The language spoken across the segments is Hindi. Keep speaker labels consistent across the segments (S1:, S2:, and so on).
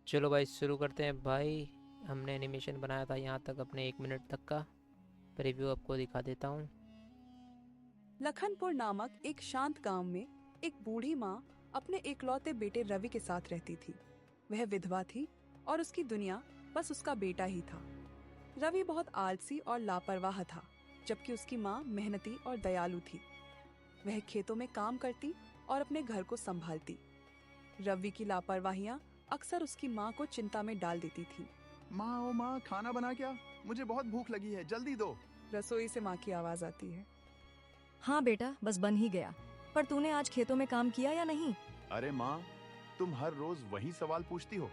S1: चलो भाई शुरू करते हैं भाई। हमने एनिमेशन बनाया था यहाँ तक, अपने 1 मिनट तक का प्रीव्यू आपको दिखा देता हूँ।
S2: लखनपुर नामक एक शांत गांव में एक बूढ़ी माँ अपने इकलौते बेटे रवि के साथ रहती थी। वह विधवा थी और उसकी दुनिया बस उसका बेटा ही था। रवि बहुत आलसी और लापरवाह था, जबकि उसकी माँ मेहनती और दयालु थी। वह खेतों में काम करती और अपने घर को संभालती। रवि की लापरवाहियाँ अक्सर उसकी माँ को चिंता में डाल देती थी।
S3: माँ ओ माँ, खाना बना क्या? मुझे बहुत भूख लगी है, जल्दी दो।
S2: रसोई से माँ की आवाज आती है।
S4: हाँ बेटा, बस बन ही गया। पर तूने आज खेतों में काम किया या नहीं?
S3: अरे माँ, तुम हर रोज वही सवाल पूछती हो।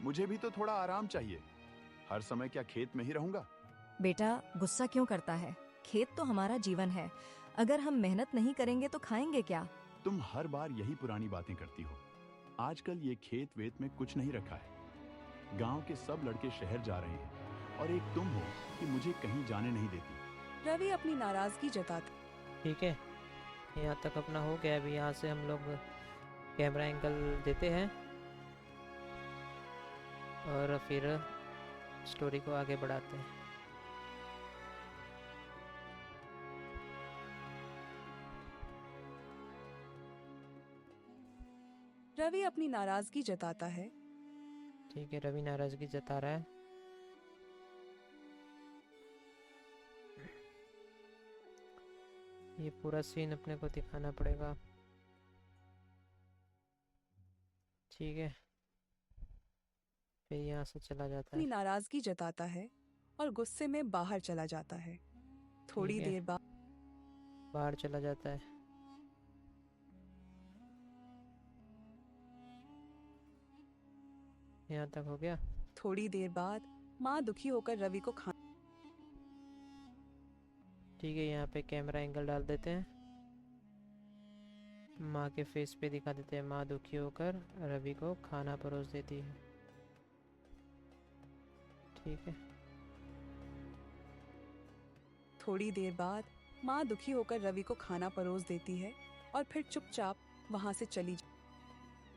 S3: मुझे भी तो थोड़ा आराम चाहिए। हर समय क्या खेत में ही रहूंगा?
S4: बेटा, गुस्सा क्यों करता है? खेत तो हमारा जीवन है। अगर हम मेहनत नहीं करेंगे तो खाएंगे क्या?
S3: तुम हर बार यही पुरानी बातें करती हो। आजकल ये खेत वेत में कुछ नहीं रखा है। गांव के सब लड़के शहर जा रहे हैं और एक तुम हो कि मुझे कहीं जाने नहीं देती।
S2: रवि अपनी नाराजगी जताता।
S1: ठीक है, यहाँ तक अपना हो गया। अभी यहाँ से हम लोग कैमरा एंगल देते हैं और फिर स्टोरी को आगे बढ़ाते हैं।
S2: रवि अपनी नाराजगी जताता है।
S1: ठीक है, रवि नाराजगी जता रहा है। ये पूरा सीन अपने को दिखाना पड़ेगा। ठीक है, फिर यहाँ से चला जाता
S2: अपनी
S1: है।
S2: नाराजगी जताता है और गुस्से में बाहर चला जाता है।
S1: ठीक
S2: थोड़ी
S1: है,
S2: देर बाद
S1: बाहर चला जाता है। यहाँ तक हो गया।
S2: थोड़ी देर बाद माँ दुखी होकर रवि को खाना।
S1: ठीक है, यहाँ पे कैमरा एंगल डाल देते हैं। माँ के फेस पे दिखा देते हैं। माँ दुखी होकर रवि को खाना परोस देती है। ठीक है,
S2: थोड़ी देर बाद माँ दुखी होकर रवि को खाना परोस देती है और फिर चुपचाप वहाँ से चली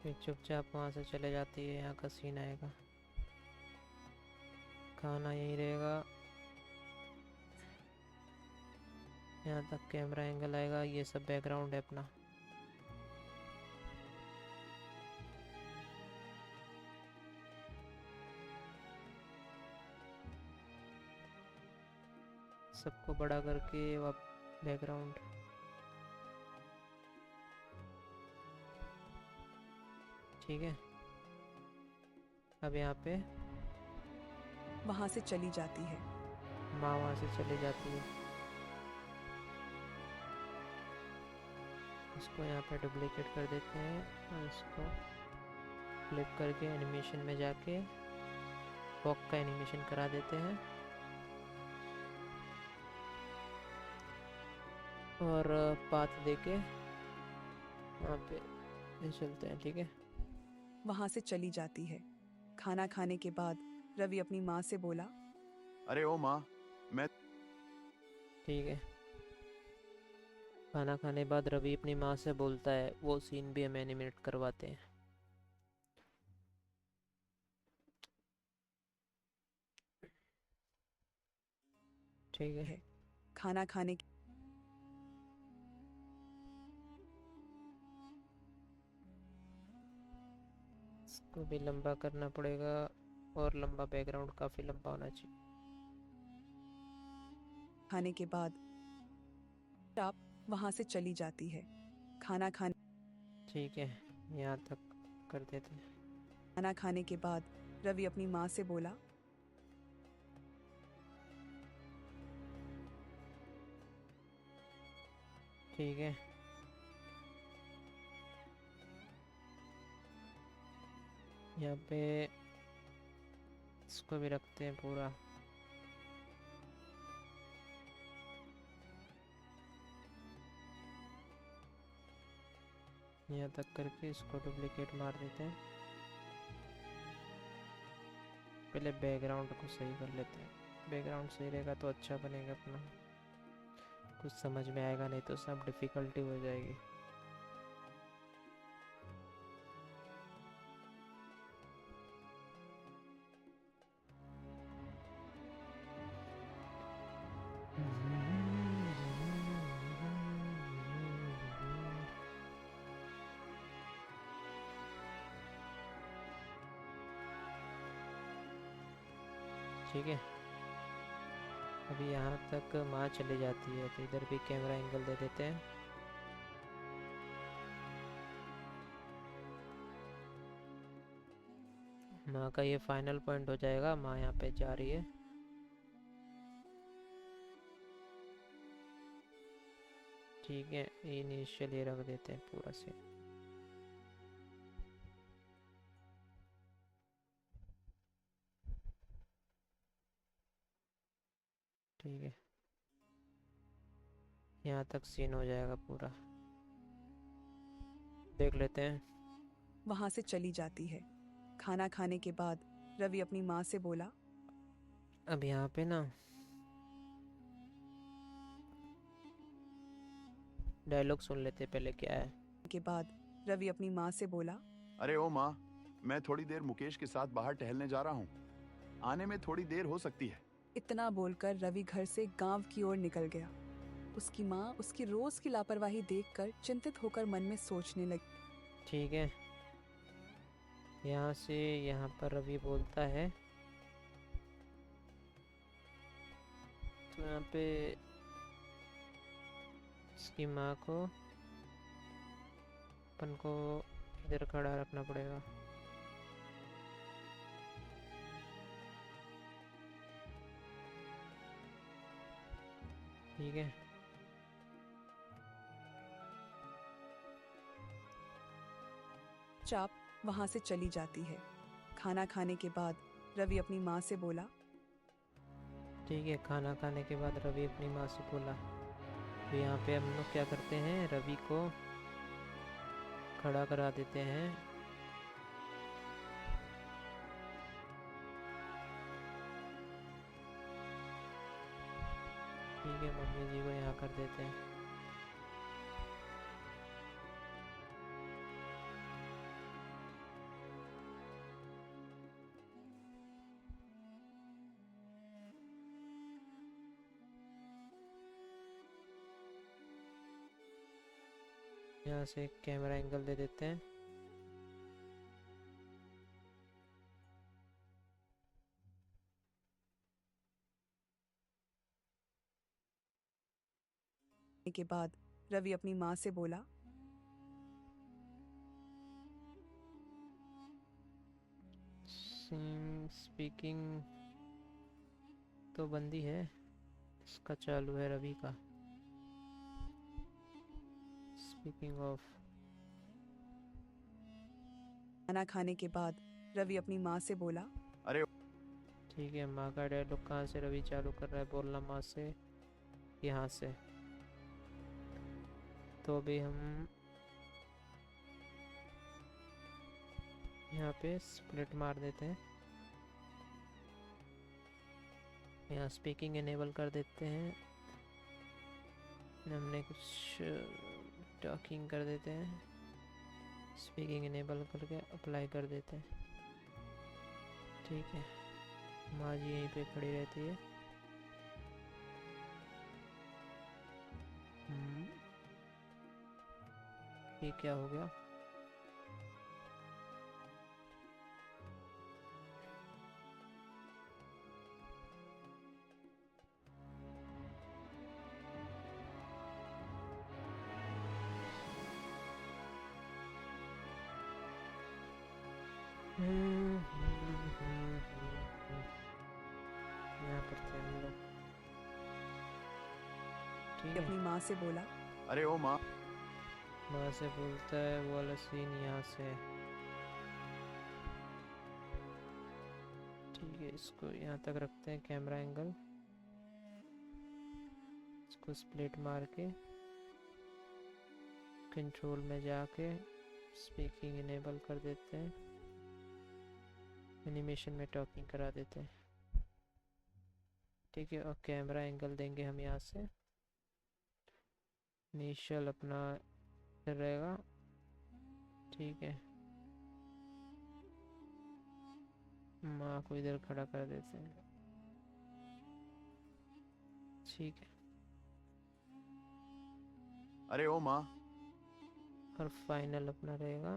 S1: फिर चुपचाप वहाँ से चले जाती है। यहाँ का सीन आएगा, खाना यहीं रहेगा। यहाँ तक कैमरा एंगल आएगा। ये सब बैकग्राउंड है अपना। सबको बड़ा करके बैकग्राउंड। ठीक है, अब यहाँ पे
S2: वहाँ से चली जाती है।
S1: माँ वहाँ से चली जाती है। इसको यहाँ पे डुप्लीकेट कर देते हैं और इसको फ्लिप करके एनिमेशन में जाके वॉक का एनिमेशन करा देते हैं और पाथ देके यहाँ पे चलते हैं। ठीक है,
S2: वहाँ से चली जाती है। खाना खाने के बाद रवि अपनी माँ से बोला।
S3: अरे ओ माँ, मैं
S1: ठीक है। खाना खाने बाद रवि अपनी माँ से बोलता है। वो सीन भी हम एनिमेट करवाते हैं। ठीक है,
S2: है खाना खाने के
S1: इसको भी लंबा करना पड़ेगा और लंबा, बैकग्राउंड काफ़ी लंबा होना चाहिए।
S2: खाने के बाद आप वहाँ से चली जाती है। खाना खाने
S1: ठीक है, यहाँ तक कर देते हैं।
S2: खाना खाने के बाद रवि अपनी माँ से बोला।
S1: ठीक है, यहाँ पे इसको भी रखते हैं पूरा। यहाँ तक करके इसको डुप्लीकेट मार देते हैं। पहले बैकग्राउंड को सही कर लेते हैं। बैकग्राउंड सही रहेगा तो अच्छा बनेगा अपना। कुछ समझ में आएगा, नहीं तो सब डिफ़िकल्टी हो जाएगी। ठीक है, अभी यहाँ तक माँ चली जाती है तो इधर भी कैमरा एंगल दे देते हैं। माँ का ये फाइनल पॉइंट हो जाएगा, माँ यहाँ पे जा रही है। ठीक है, इनिशियल ये रख देते हैं पूरा से। ठीक है, यहाँ तक सीन हो जाएगा पूरा, देख लेते हैं।
S2: वहां से चली जाती है। खाना खाने के बाद रवि अपनी माँ से बोला।
S1: अब यहाँ पे ना डायलॉग सुन लेते हैं पहले क्या है।
S2: के बाद रवि अपनी माँ से बोला।
S3: अरे ओ माँ, मैं थोड़ी देर मुकेश के साथ बाहर टहलने जा रहा हूँ। आने में थोड़ी देर हो सकती है।
S2: इतना बोलकर रवि घर से गांव की ओर निकल गया। उसकी माँ उसकी रोज की लापरवाही देखकर चिंतित होकर मन में सोचने लगी।
S1: ठीक है, यहाँ से यहाँ पर रवि बोलता है, तो यहाँ पे इसकी माँ को अपन को इधर खड़ा रखना पड़ेगा। ठीक है,
S2: चाप वहां से चली जाती है। खाना खाने के बाद रवि अपनी माँ से बोला।
S1: ठीक है, खाना खाने के बाद रवि अपनी माँ से बोला। तो यहाँ पे हम लोग क्या करते हैं, रवि को खड़ा करा देते हैं। ठीक है, मम्मी जी को यहाँ कर देते हैं। यहाँ से कैमरा एंगल दे देते हैं।
S2: के बाद रवि अपनी माँ से बोला।
S1: स्पीकिंग तो बंदी है, इसका चालू है रवि का। Speaking of.
S2: खाना खाने के बाद रवि अपनी माँ से बोला।
S3: अरे
S1: ठीक है, माँ का डायलॉग कहाँ से रवि चालू कर रहा है बोलना माँ से, यहाँ से। तो अभी हम यहाँ पे स्प्लिट मार देते हैं। यहाँ स्पीकिंग इनेबल कर देते हैं। हमने कुछ टॉकिंग कर देते हैं, स्पीकिंग इनेबल करके अप्लाई कर देते हैं। ठीक है, माँ जी यहीं पे खड़ी रहती है। ये क्या हो गया? यहाँ पर थे हम लोग। ठीक है,
S2: अपनी माँ से बोला।
S3: अरे ओ माँ,
S1: माँ से बोलता है वो वाला सीन यहाँ से है। ठीक है, इसको यहाँ तक रखते हैं कैमरा एंगल। इसको स्प्लिट मार के कंट्रोल में जाके स्पीकिंग इनेबल कर देते हैं, एनिमेशन में टॉकिंग करा देते हैं। ठीक है, और कैमरा एंगल देंगे हम यहाँ से। इनिशियल अपना रहेगा। ठीक है, माँ को इधर खड़ा कर देते हैं। ठीक है,
S3: अरे ओ माँ,
S1: और फाइनल अपना रहेगा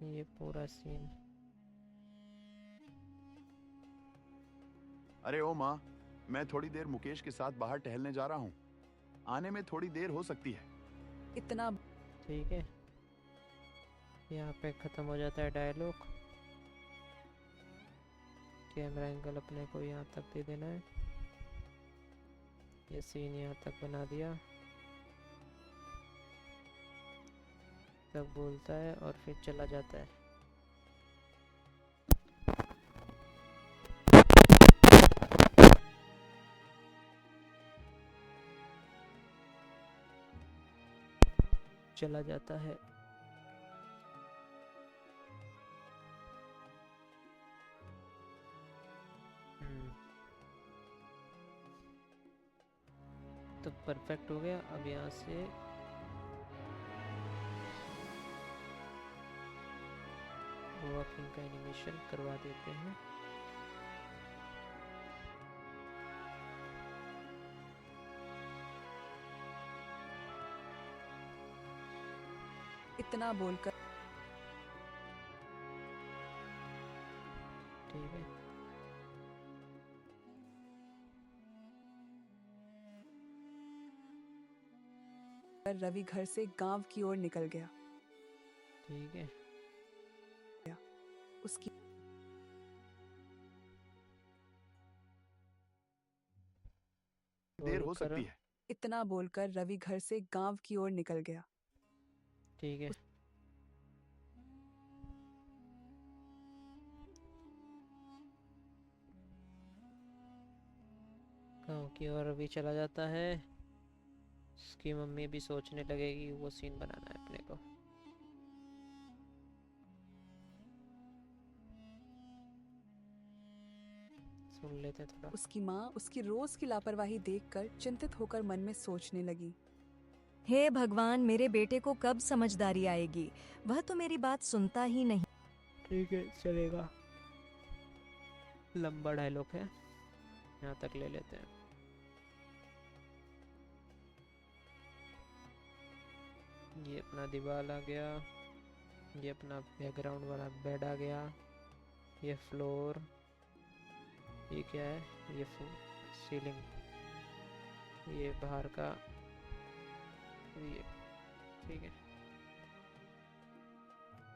S1: ये पूरा सीन।
S3: अरे ओ माँ, मैं थोड़ी देर मुकेश के साथ बाहर टहलने जा रहा हूँ। आने में थोड़ी देर हो सकती है।
S2: इतना
S1: ठीक है, यहाँ पे ख़त्म हो जाता है डायलॉग। कैमरा एंगल अपने को यहाँ तक दे देना है। ये सीन यहाँ तक बना दिया। तब बोलता है और फिर चला जाता है। चला जाता है। तो परफेक्ट हो गया। अब यहाँ से वॉकिंग का एनिमेशन करवा देते हैं।
S2: इतना बोलकर
S1: ठीक है,
S2: रवि घर से गांव की ओर निकल गया।
S1: ठीक है।
S2: उसकी
S3: देर हो
S1: बोलकर-
S3: सकती है।
S2: इतना बोलकर रवि घर से गांव की ओर निकल गया।
S1: ठीक है। गाँव की ओर अभी चला जाता है। उसकी मम्मी भी सोचने लगेगी वो सीन बनाना है अपने को। सुन लेते हैं थोड़ा।
S2: उसकी माँ उसकी रोज की लापरवाही देखकर चिंतित होकर मन में सोचने लगी।
S4: हे भगवान, मेरे बेटे को कब समझदारी आएगी? वह तो मेरी बात सुनता ही नहीं।
S1: ठीक है, चलेगा। लंबा डायलॉग है, यहाँ तक ले लेते हैं। ये अपना दीवार आ गया, ये अपना बैकग्राउंड वाला बेड आ गया, ये फ्लोर, ये क्या है, ये सीलिंग, ये बाहर का, ये ठीक है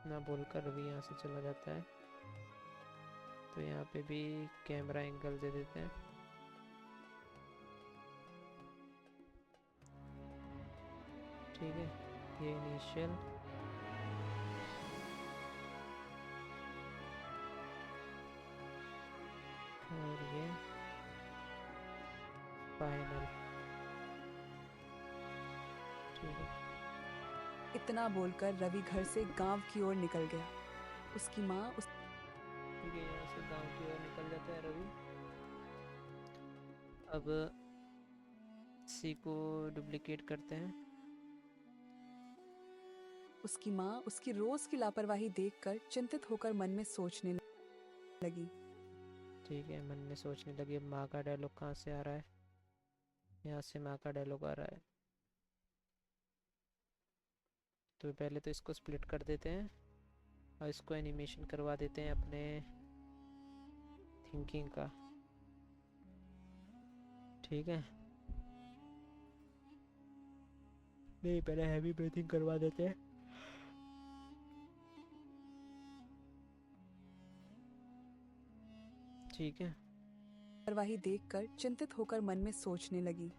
S1: ना बोलकर अभी यहाँ से चला जाता है। तो यहाँ पे भी कैमरा एंगल दे देते हैं। ठीक है, ये इनिशियल, और ये फाइनल। ठीक है,
S2: इतना बोलकर रवि घर से गांव की ओर निकल गया। उसकी माँ
S1: ठीक है, यहाँ से गांव की ओर निकल जाता है रवि। अब सी को डुप्लीकेट करते हैं।
S2: उसकी माँ उसकी रोज की लापरवाही देखकर चिंतित होकर मन में सोचने लगी।
S1: ठीक है, मन में सोचने लगी अब माँ का डायलॉग कहाँ से आ रहा है। यहाँ से माँ का डायलॉग आ रहा है। तो पहले तो इसको स्प्लिट कर देते हैं और इसको एनिमेशन करवा देते हैं अपने थिंकिंग का। ठीक है, नहीं पहले हैवी ब्रीथिंग करवा देते हैं। ठीक है,
S2: लापरवाही देखकर चिंतित होकर मन में सोचने लगी।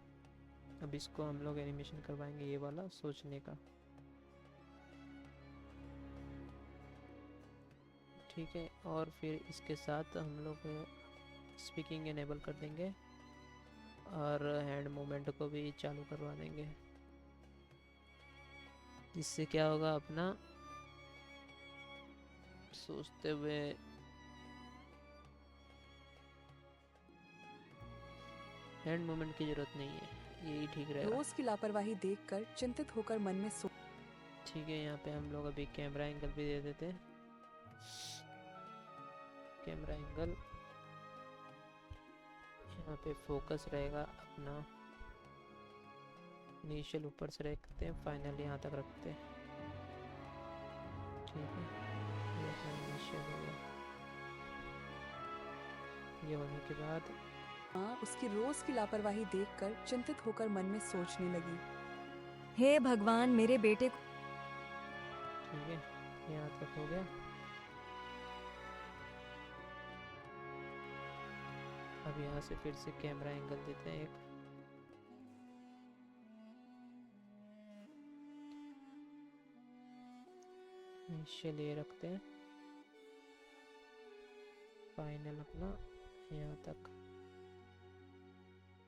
S1: अब इसको हम लोग एनिमेशन करवाएंगे, ये वाला सोचने का। ठीक है, और फिर इसके साथ हम लोग स्पीकिंग इनेबल कर देंगे और हैंड मूवमेंट को भी चालू करवा देंगे। इससे क्या होगा, अपना सोचते हुए हैंड मूवमेंट की जरूरत नहीं है, यही ठीक रहेगा।
S2: रोज की लापरवाही देखकर चिंतित होकर मन में
S1: ठीक है, यहाँ पे हम लोग अभी कैमरा एंगल भी दे देते हैं। कैमरा एंगल यहाँ पे फोकस रहेगा अपना, इनिशियल ऊपर से रखते हैं, फाइनल यहाँ तक रखते हैं। ठीक है, ये अपना इनिशियल हो गया। ये होने के बाद
S2: माँ उसकी रोज की लापरवाही देखकर चिंतित होकर मन में सोचने लगी।
S4: हे भगवान, मेरे बेटे को
S1: ठीक है, यहाँ तक हो गया। अब यहाँ से फिर से कैमरा एंगल देते हैं एक। इनिशियल ये रखते हैं, फाइनल अपना यहाँ तक।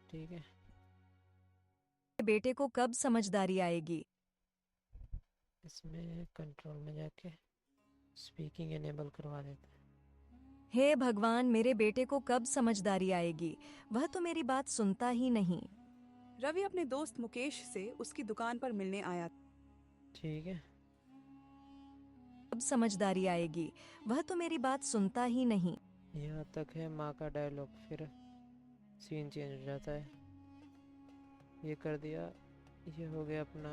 S1: ठीक है,
S4: बेटे को कब समझदारी आएगी?
S1: इसमें कंट्रोल में जाके स्पीकिंग इनेबल करवा देते हैं।
S4: हे भगवान, मेरे बेटे को कब समझदारी आएगी? वह तो मेरी बात सुनता ही नहीं।
S2: रवि अपने दोस्त मुकेश से उसकी दुकान पर मिलने आया।
S1: ठीक है,
S4: कब समझदारी आएगी? वह तो मेरी बात सुनता ही नहीं।
S1: यहाँ तक है माँ का डायलॉग, फिर सीन चेंज हो जाता है। ये कर दिया, ये हो गया अपना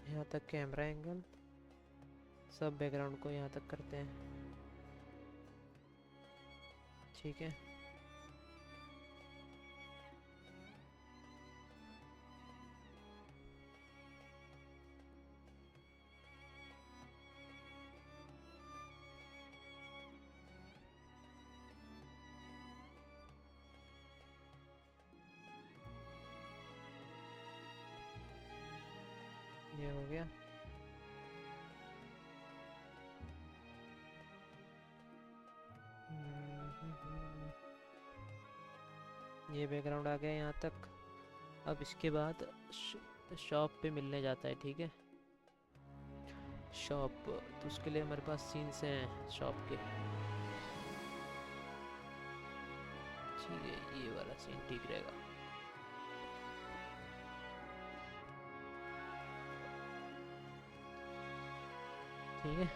S1: यहाँ तक कैमरा एंगल। सब बैकग्राउंड को यहाँ तक करते हैं। ठीक है, ये हो गया। ये बैकग्राउंड आ गया यहाँ तक। अब इसके बाद शॉप पे मिलने जाता है। ठीक है, शॉप, तो उसके लिए हमारे पास सीन्स हैं शॉप के। ठीक है, ये वाला सीन ठीक रहेगा। ठीक है,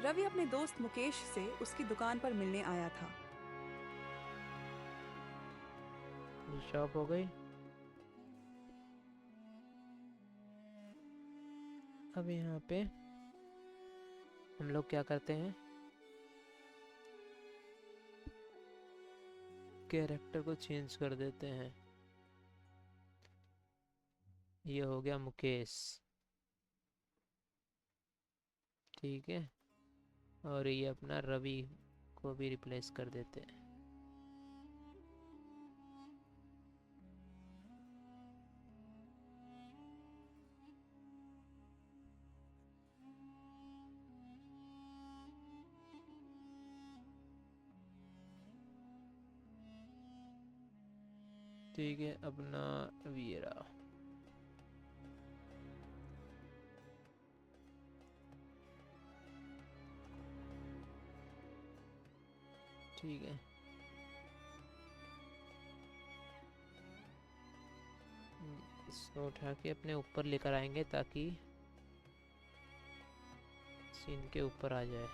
S2: रवि अपने दोस्त मुकेश से उसकी दुकान पर मिलने आया था।
S1: ये शॉप हो गई। अब यहाँ पे हम लोग क्या करते हैं, कैरेक्टर को चेंज कर देते हैं। ये हो गया मुकेश। ठीक है, और ये अपना रवि को भी रिप्लेस कर देते हैं। ठीक है, अपना वीरा। ठीक है, इसको उठा के अपने ऊपर लेकर आएंगे ताकि सीन के ऊपर आ जाए।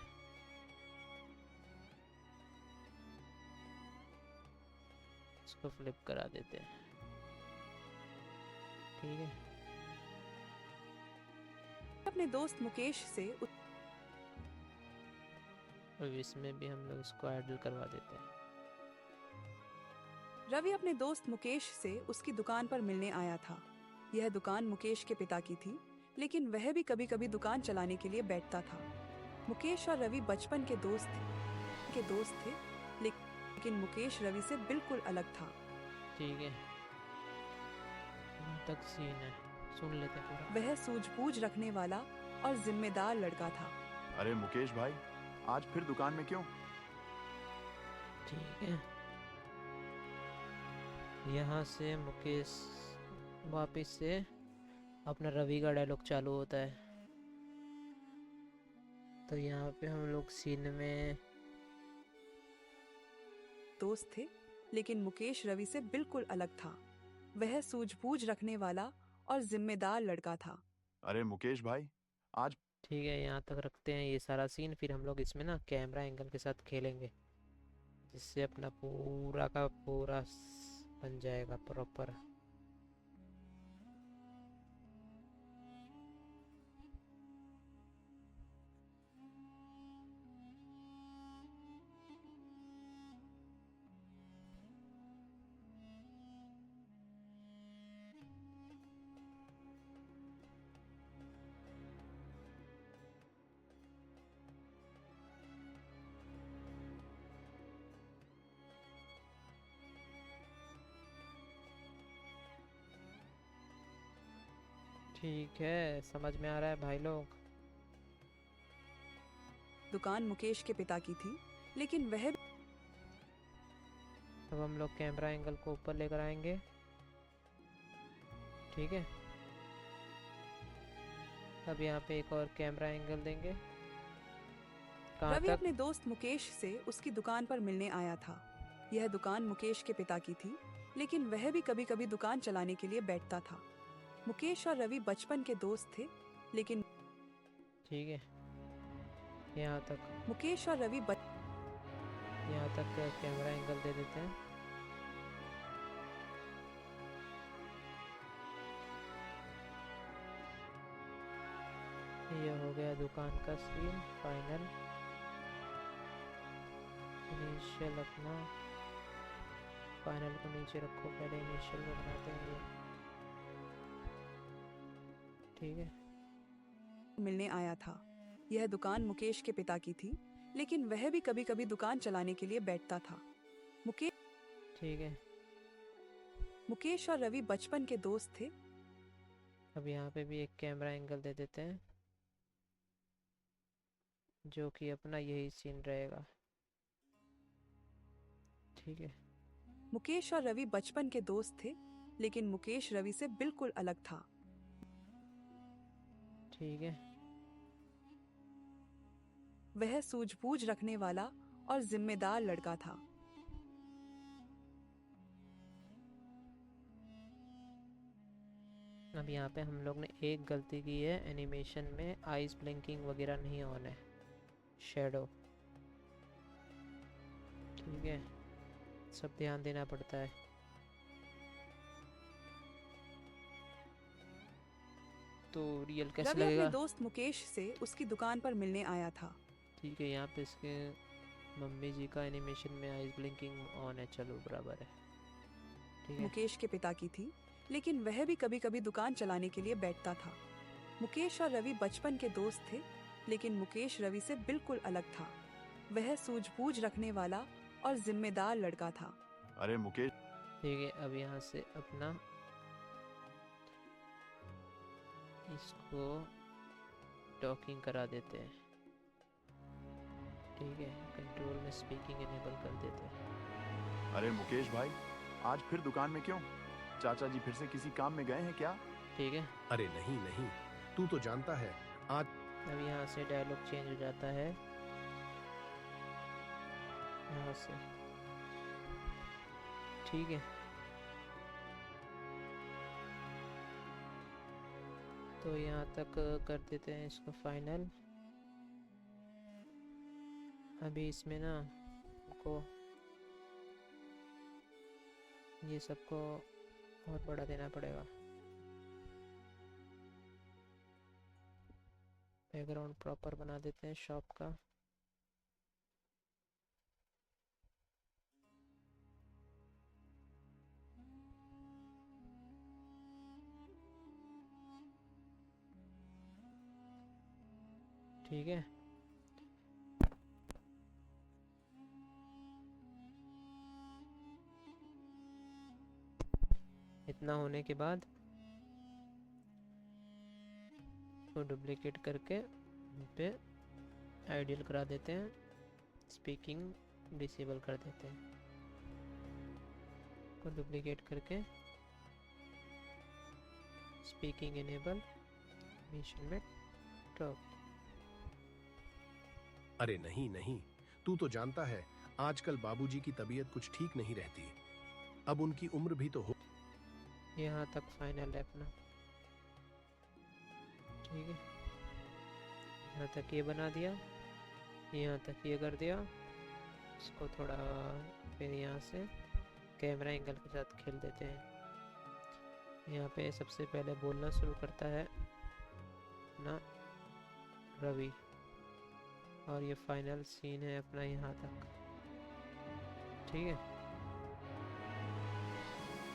S1: इसको फ्लिप करा देते हैं। ठीक है,
S2: अपने दोस्त मुकेश से
S1: अब इसमें भी हम लोग इसको आइडल करवा देते हैं।
S2: रवि अपने दोस्त मुकेश से उसकी दुकान पर मिलने आया था। यह दुकान मुकेश के पिता की थी, लेकिन वह भी कभी कभी दुकान चलाने के लिए बैठता था। मुकेश और रवि बचपन के दोस्त थे, लेकिन मुकेश रवि से बिल्कुल अलग था।
S1: ठीक है, यहाँ तक सीन है, सुन लेते हैं पूरा।
S2: वह सूझबूझ रखने वाला और जिम्मेदार लड़का था।
S3: अरे मुकेश भाई, आज फिर दुकान में क्यों?
S1: ठीक है, यहाँ से मुकेश वापस से अपना रवि का डायलॉग चालू होता है। तो यहाँ पे हम लोग सीन में
S2: दोस्त थे, लेकिन मुकेश रवि से बिल्कुल अलग था। वह सूझबूझ रखने वाला और जिम्मेदार लड़का था।
S3: अरे मुकेश भाई, आज
S1: ठीक है, यहाँ तक रखते हैं ये सारा सीन। फिर हम लोग इसमें ना कैमरा एंगल के साथ खेलेंगे, जिससे अपना पूरा का पूरा बन जाएगा प्रॉपर। ठीक है, समझ में आ रहा है भाई लोग।
S2: दुकान मुकेश के पिता की थी, लेकिन वह
S1: अब हम लोग कैमरा एंगल को ऊपर लेकर आएंगे। ठीक है, अब यहाँ पे एक और कैमरा एंगल देंगे। कहाँ
S2: रवि
S1: तक?
S2: अपने दोस्त मुकेश से उसकी दुकान पर मिलने आया था। यह दुकान मुकेश के पिता की थी, लेकिन वह भी कभी कभी दुकान चलाने के लिए बैठता था। मुकेश और रवि बचपन के दोस्त थे, लेकिन
S1: ठीक है, यहाँ तक यहाँ तक कैमरा एंगल दे देते हैं। ये हो गया दुकान का सीन फाइनल। इनिशियल अपना फाइनल को नीचे रखो, पहले इनिशियल को बनाते हैं ये। ठीक है,
S2: मिलने आया था। यह दुकान मुकेश के पिता की थी, लेकिन वह भी कभी कभी दुकान चलाने के लिए बैठता था।
S1: ठीक है,
S2: मुकेश और रवि बचपन के दोस्त थे।
S1: अब यहाँ पे भी एक कैमरा एंगल दे देते हैं, जो कि अपना यही सीन रहेगा। ठीक है,
S2: मुकेश और रवि बचपन के दोस्त थे, लेकिन मुकेश रवि से बिल्कुल अलग था।
S1: ठीक है,
S2: वह सूझबूझ रखने वाला और जिम्मेदार लड़का था।
S1: अब यहाँ पे हम लोग ने एक गलती की है, एनिमेशन में आइज ब्लिंकिंग वगैरह नहीं ऑन है, शैडो। ठीक है, सब ध्यान देना पड़ता है। तो रियल कैसे
S2: रवि अपने
S1: लगेगा?
S2: दोस्त मुकेश से उसकी दुकान पर मिलने आया था।
S1: ठीक है, यहाँ पे इसके मम्मी जी का एनिमेशन में आइज ब्लिंकिंग ऑन है, चलो बराबर है। ठीक है,
S2: मुकेश के पिता की थी, लेकिन वह भी कभी कभी दुकान चलाने के लिए बैठता था। मुकेश और रवि बचपन के दोस्त थे, लेकिन मुकेश रवि से बिल्कुल अलग था। वह सूझबूझ रखने वाला और जिम्मेदार लड़का था।
S3: अरे मुकेश,
S1: ठीक है, अब यहाँ से अपना इसको टॉकिंग करा देते हैं। ठीक है, कंट्रोल में स्पीकिंग इनेबल कर देते हैं।
S3: अरे मुकेश भाई, आज फिर दुकान में क्यों? चाचा जी फिर से किसी काम में गए हैं क्या?
S1: ठीक है,
S5: अरे नहीं नहीं, तू तो जानता है आज
S1: अब यहाँ से डायलॉग चेंज हो जाता है, यहाँ से। ठीक है, तो यहाँ तक कर देते हैं इसको फाइनल। अभी इसमें ना को ये सबको और बड़ा देना पड़ेगा। बैकग्राउंड प्रॉपर बना देते हैं शॉप का। ठीक है, इतना होने के बाद इसको डुप्लीकेट करके पे आइडियल करा देते हैं, स्पीकिंग डिसेबल कर देते हैं। को डुप्लीकेट करके स्पीकिंग इनेबल, मिशन में टॉप।
S5: अरे नहीं नहीं, तू तो जानता है आजकल बाबूजी की तबीयत कुछ ठीक नहीं रहती। अब उनकी उम्र भी तो हो।
S1: यहाँ तक फाइनल है अपना। ठीक है, यहाँ तक ये बना दिया, यहाँ तक ये कर दिया। इसको थोड़ा फिर यहाँ से कैमरा एंगल के साथ खेल देते हैं। यहाँ पे सबसे पहले बोलना शुरू करता है ना रवि, और ये फाइनल सीन है अपना यहाँ तक। ठीक है,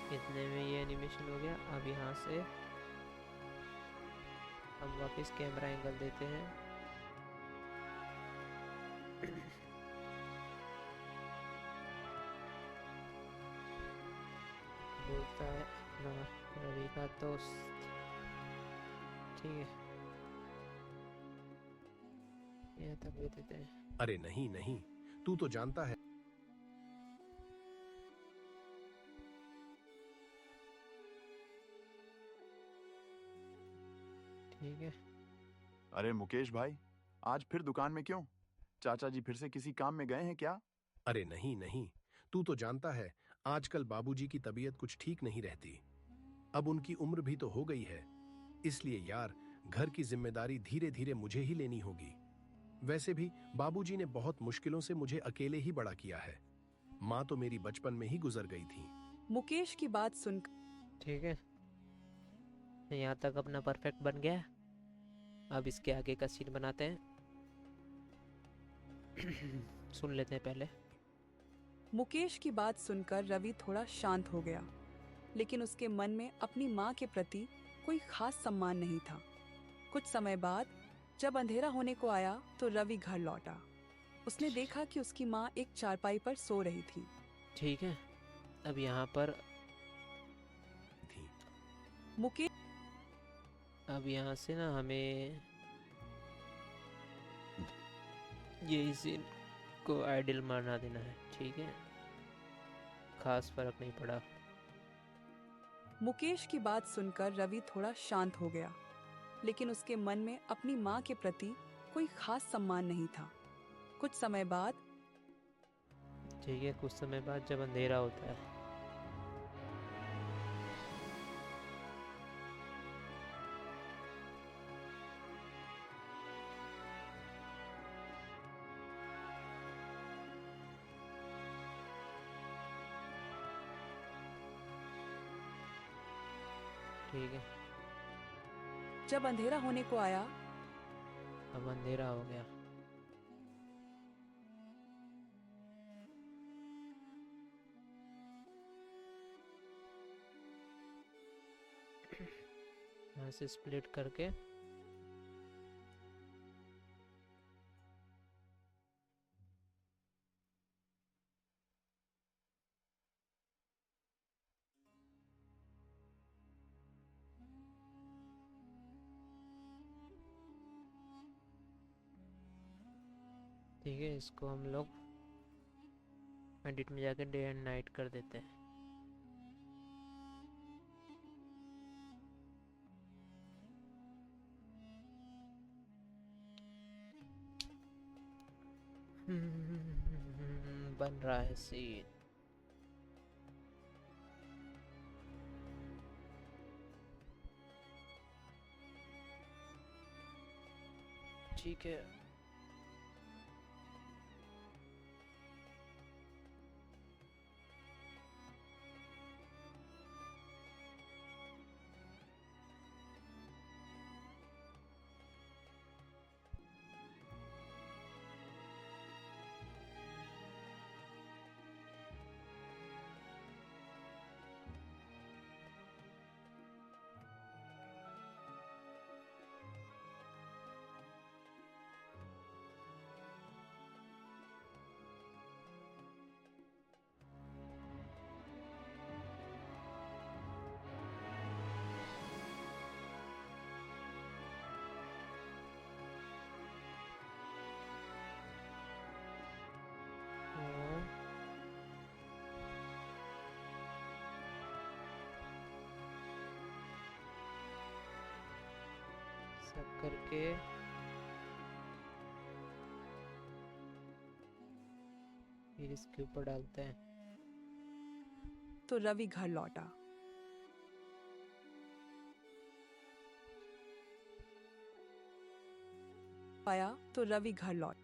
S1: इतने में ये एनिमेशन हो गया। अब यहाँ से हम वापस कैमरा एंगल देते हैं। बोलता है अपना रवि का दोस्त, ठीक है, यहाँ तक भी देते हैं।
S5: अरे नहीं नहीं, तू तो जानता है।
S1: ठीक है।
S3: अरे मुकेश भाई, आज फिर दुकान में क्यों? चाचा जी फिर से किसी काम में गए हैं क्या?
S5: अरे नहीं नहीं, तू तो जानता है, आजकल बाबूजी की तबीयत कुछ ठीक नहीं रहती। अब उनकी उम्र भी तो हो गई है, इसलिए यार घर की जिम्मेदारी धीरे धीरे मुझे ही लेनी होगी। वैसे भी बाबूजी ने बहुत मुश्किलों से मुझे अकेले ही बड़ा किया है। माँ तो मेरी बचपन में ही गुजर गई थी।
S2: मुकेश की बात सुनकर
S1: ठीक है, यहाँ तक अपना परफेक्ट बन गया। अब इसके आगे का सीन बनाते हैं। सुन लेते हैं पहले।
S2: मुकेश की बात सुनकर रवि थोड़ा शांत हो गया, लेकिन उसके मन में अपनी माँ के प्रति कोई खास सम्मान नहीं था। कुछ समय बाद जब अंधेरा होने को आया तो रवि घर लौटा। उसने देखा कि उसकी माँ एक चारपाई पर सो रही थी।
S1: ठीक है, अब यहाँ पर
S5: थी
S2: मुकेश
S1: अब यहाँ से ना हमें ये सीन को आइडियल मारना देना है। ठीक है, खास फर्क नहीं पड़ा।
S2: मुकेश की बात सुनकर रवि थोड़ा शांत हो गया, लेकिन उसके मन में अपनी माँ के प्रति कोई खास सम्मान नहीं था। कुछ समय बाद
S1: ठीक है, कुछ समय बाद जब अंधेरा होता है। ठीक है,
S2: जब अंधेरा होने को आया
S1: अब अंधेरा हो गया। यहाँ से स्प्लिट करके ठीक है, इसको हम लोग एडिट में जाकर डे एंड नाइट कर देते हैं। बन रहा है सीन। ठीक है, हाँ, सब करके फिर इसके ऊपर डालते हैं।
S2: तो रवि घर लौटा। आया तो रवि घर लौट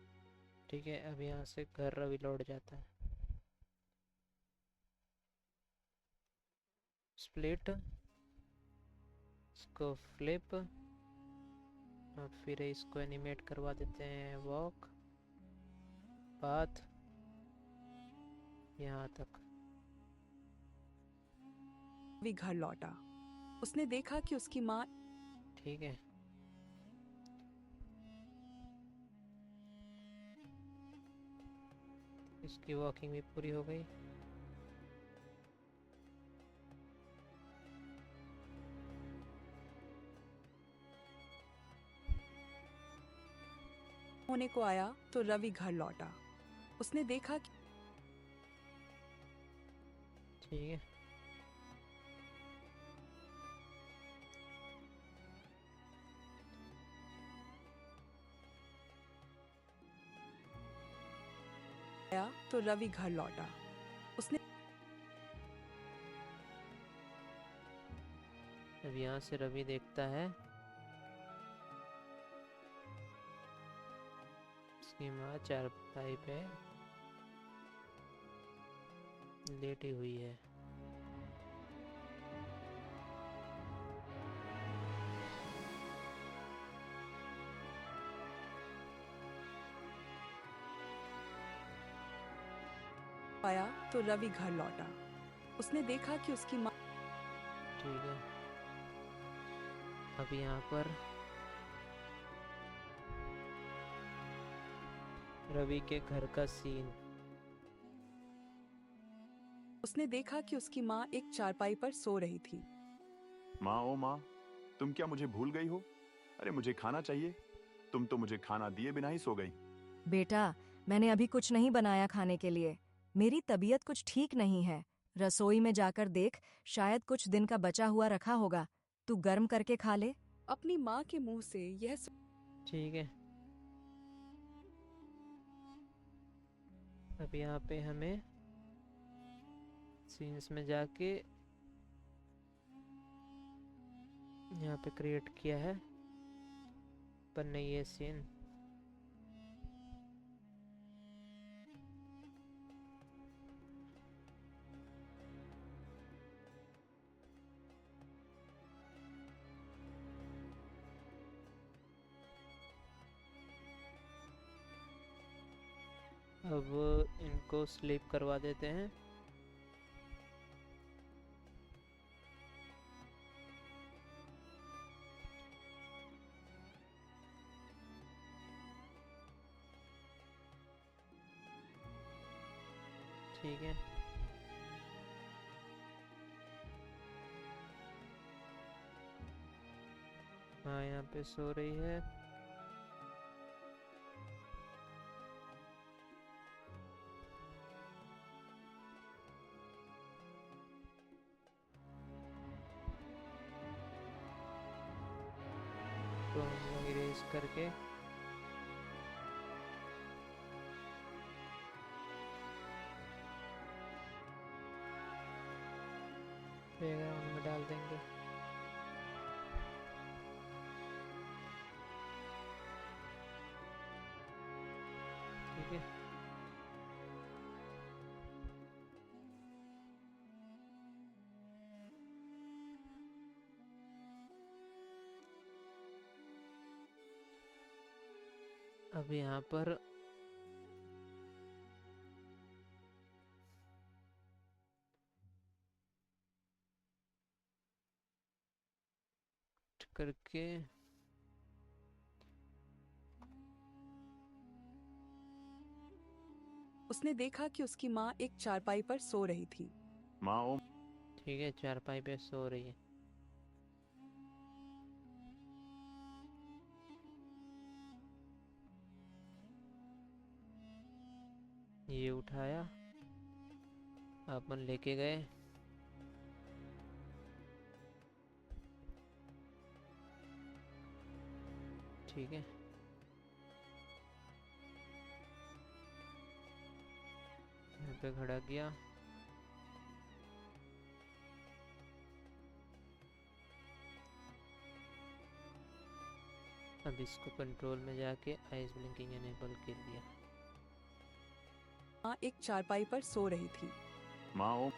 S1: ठीक है, अब यहाँ से घर रवि लौट जाता है। स्प्लिट, इसको फ्लिप, और फिर इसको एनिमेट करवा देते हैं। वॉक पाथ यहाँ तक।
S2: रवि घर लौटा। उसने देखा कि उसकी माँ
S1: ठीक है, इसकी वॉकिंग भी पूरी हो गई।
S2: होने को आया तो रवि घर लौटा। उसने देखा कि
S1: ठीक है।
S2: आया तो रवि घर लौटा। उसने
S1: अब यहाँ से रवि देखता है उसकी माँ चारपाई पे लेटी हुई है।
S2: आया तो रवि घर लौटा। उसने देखा कि उसकी माँ
S1: ठीक है। अब यहाँ पर रवि के घर का सीन।
S2: उसने देखा कि उसकी माँ एक चारपाई पर सो रही थी।
S3: माँ ओ माँ, तुम क्या मुझे भूल गई हो? अरे मुझे खाना चाहिए। तुम तो मुझे खाना दिए बिना ही सो गई।
S4: बेटा, मैंने अभी कुछ नहीं बनाया खाने के लिए। मेरी तबीयत कुछ ठीक नहीं है। रसोई में जाकर देख, शायद कुछ दिन का बचा हुआ रखा होगा। तू गर्म करके खा ले।
S2: अपनी माँ के मुंह से यह
S1: ठीक है। अब यहाँ पे हमें सीन्स में जाके यहाँ पे क्रिएट किया है पर नहीं ये सीन। अब इनको स्लीप करवा देते हैं। ठीक है। हाँ यहाँ पे सो रही है। तो हम लोग इरेज करके बैकग्राउंड में डाल देंगे। ठीक है। अब यहाँ पर करके
S2: उसने देखा कि उसकी माँ एक चारपाई पर सो रही थी।
S3: माँ ओ
S1: ठीक है चारपाई पे सो रही है। ये उठाया अपन लेके गए। ठीक है। यहाँ पे खड़ा किया। अब इसको कंट्रोल में जाके आइस ब्लिंकिंग एनेबल कर दिया।
S2: माँ एक चारपाई पर सो रही थी।
S3: माँ ओ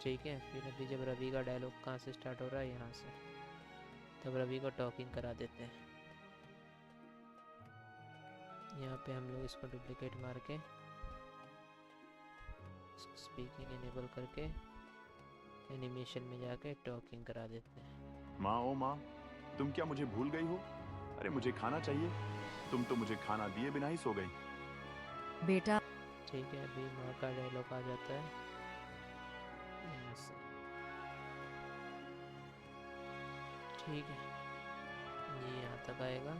S1: ठीक है। फिर अभी जब रवि का डायलॉग कहाँ से स्टार्ट हो रहा है, यहाँ से, तब रवि को टॉकिंग करा देते हैं। यहाँ पे हम लोग इसको डुप्लीकेट मार के स्पीकिंग एनेबल करके एनिमेशन में जाके टॉकिंग करा देते हैं।
S3: माँ ओ माँ, तुम क्या मुझे भूल गई हो? अरे मुझे खाना चाहिए। तुम तो मुझे खाना दिए बिना ही सो गई।
S4: बेटा,
S1: ठीक है। अभी माँ का डायलॉग आ जाता है यहाँ से। ठीक है, ये यहाँ तक आएगा।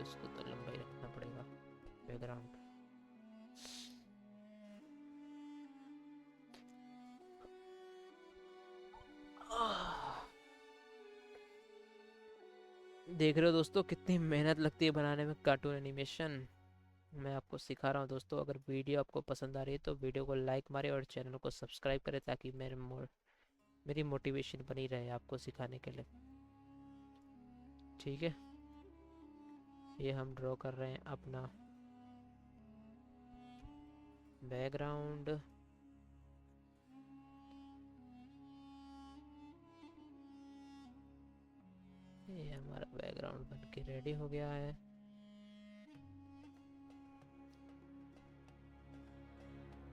S1: इसको तो लंबा ही रखना पड़ेगा बैकग्राउंड। देख रहे हो दोस्तों कितनी मेहनत लगती है बनाने में कार्टून एनिमेशन। मैं आपको सिखा रहा हूँ दोस्तों। अगर वीडियो आपको पसंद आ रही है तो वीडियो को लाइक मारे और चैनल को सब्सक्राइब करें ताकि मेरी मोटिवेशन बनी रहे आपको सिखाने के लिए। ठीक है, ये हम ड्रॉ कर रहे हैं अपना बैकग्राउंड। ये हमारा बैकग्राउंड बन के रेडी हो गया है।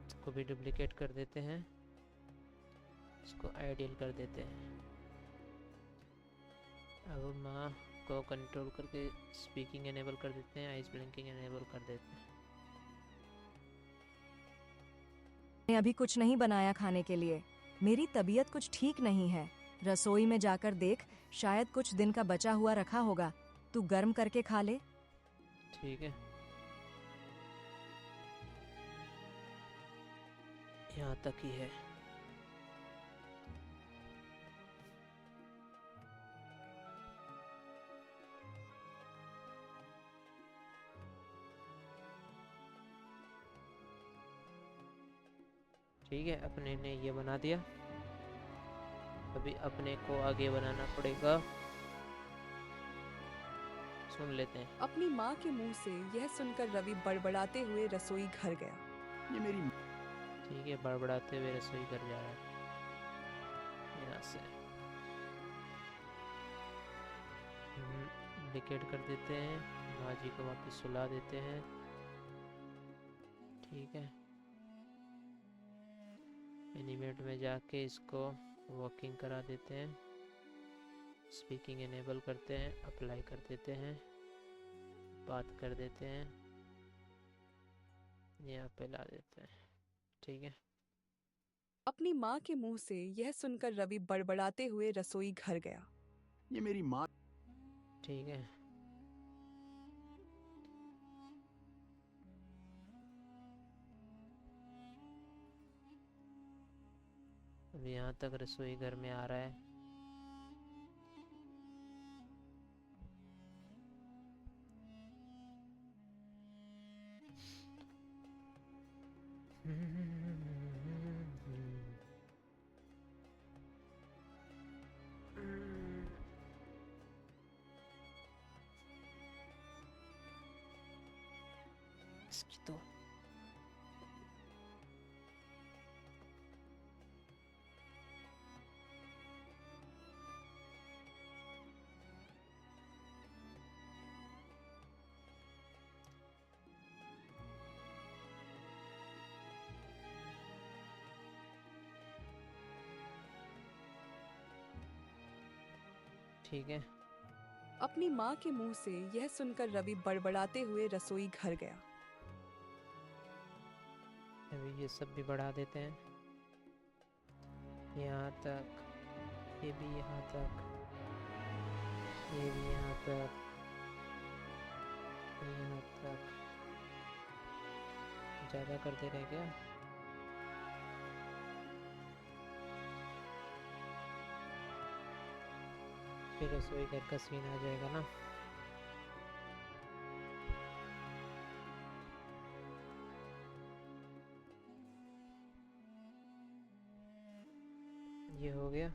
S1: इसको भी डुप्लीकेट कर देते हैं, इसको आइडियल कर देते हैं। अब माँ को कंट्रोल करके स्पीकिंग एनेबल कर देते हैं, आइस ब्लिंकिंग एनेबल कर देते हैं।
S4: मैंने अभी कुछ नहीं बनाया खाने के लिए। मेरी तबीयत कुछ ठीक नहीं है। रसोई में जाकर देख, शायद कुछ दिन का बचा हुआ रखा होगा। तू गर्म करके खा ले।
S1: ठीक है, यहाँ तक ही है। ठीक है, अपने ने ये बना दिया। अभी अपने को आगे बनाना पड़ेगा। सुन लेते हैं।
S2: अपनी माँ के मुंह से यह सुनकर रवि बड़बड़ाते हुए रसोई घर गया।
S3: ये मेरी
S1: ठीक है, बड़बड़ाते हुए रसोई घर जा रहा है। यहाँ से विकेट कर देते हैं, माँ जी को वापस सुला देते हैं। ठीक है, एनिमेट में जाके इसको वॉकिंग करा देते हैं, स्पीकिंग एनेबल करते हैं, अप्लाई कर देते हैं, बात कर देते हैं, यहाँ पे ला देते हैं। ठीक है,
S2: अपनी माँ के मुंह से यह सुनकर रवि बड़बड़ाते हुए रसोई घर गया।
S3: ये मेरी माँ।
S1: ठीक है, अब यहाँ तक रसोई घर में आ रहा है। इसकी तो ठीक है,
S2: अपनी माँ के मुंह से यह सुनकर रवि बड़बड़ाते हुए रसोई घर गया।
S1: अभी ये सब भी बढ़ा देते हैं यहाँ तक, ये भी यहाँ तक, ये भी यहाँ तक, यहाँ तक। ज़्यादा कर दे रहे क्या? फिर रसोई घर का सीन आ जाएगा ना। ये हो गया।